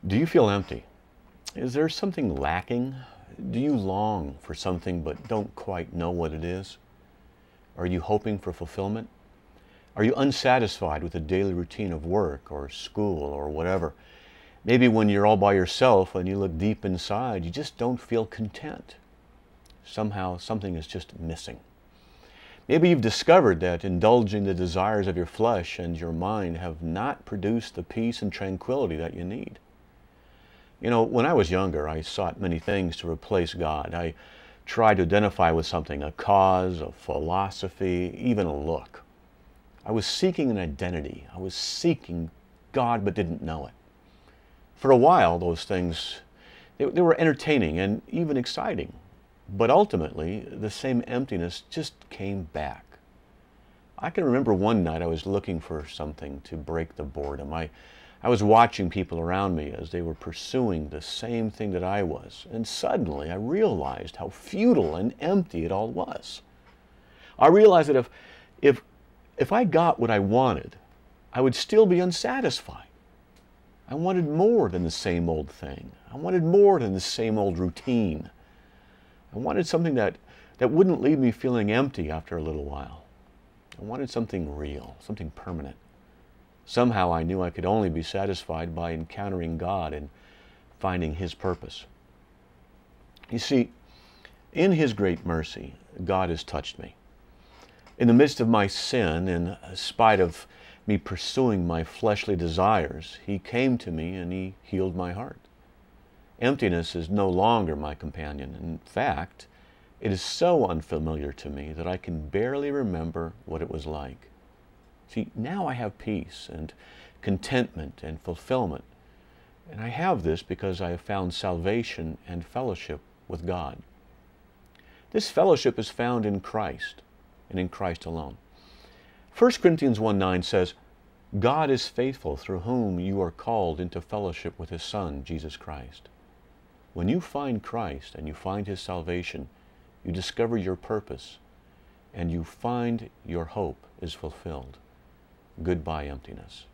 Do you feel empty? Is there something lacking? Do you long for something but don't quite know what it is? Are you hoping for fulfillment? Are you unsatisfied with the daily routine of work or school or whatever? Maybe when you're all by yourself and you look deep inside, you just don't feel content. Somehow something is just missing. Maybe you've discovered that indulging the desires of your flesh and your mind have not produced the peace and tranquility that you need. You know, when I was younger, I sought many things to replace God. I tried to identify with something, a cause, a philosophy, even a look. I was seeking an identity. I was seeking God but didn't know it. For a while, those things, they were entertaining and even exciting. But ultimately, the same emptiness just came back. I can remember one night I was looking for something to break the boredom. I was watching people around me as they were pursuing the same thing that I was. And suddenly I realized how futile and empty it all was. I realized that if I got what I wanted, I would still be unsatisfied. I wanted more than the same old thing. I wanted more than the same old routine. I wanted something that wouldn't leave me feeling empty after a little while. I wanted something real, something permanent. Somehow I knew I could only be satisfied by encountering God and finding His purpose. You see, in His great mercy, God has touched me. In the midst of my sin, in spite of me pursuing my fleshly desires, He came to me and He healed my heart. Emptiness is no longer my companion. In fact, it is so unfamiliar to me that I can barely remember what it was like. See, now I have peace and contentment and fulfillment. And I have this because I have found salvation and fellowship with God. This fellowship is found in Christ and in Christ alone. 1 Corinthians 1:9 says, God is faithful, through whom you are called into fellowship with His Son, Jesus Christ. When you find Christ and you find His salvation, you discover your purpose and you find your hope is fulfilled. Goodbye, emptiness.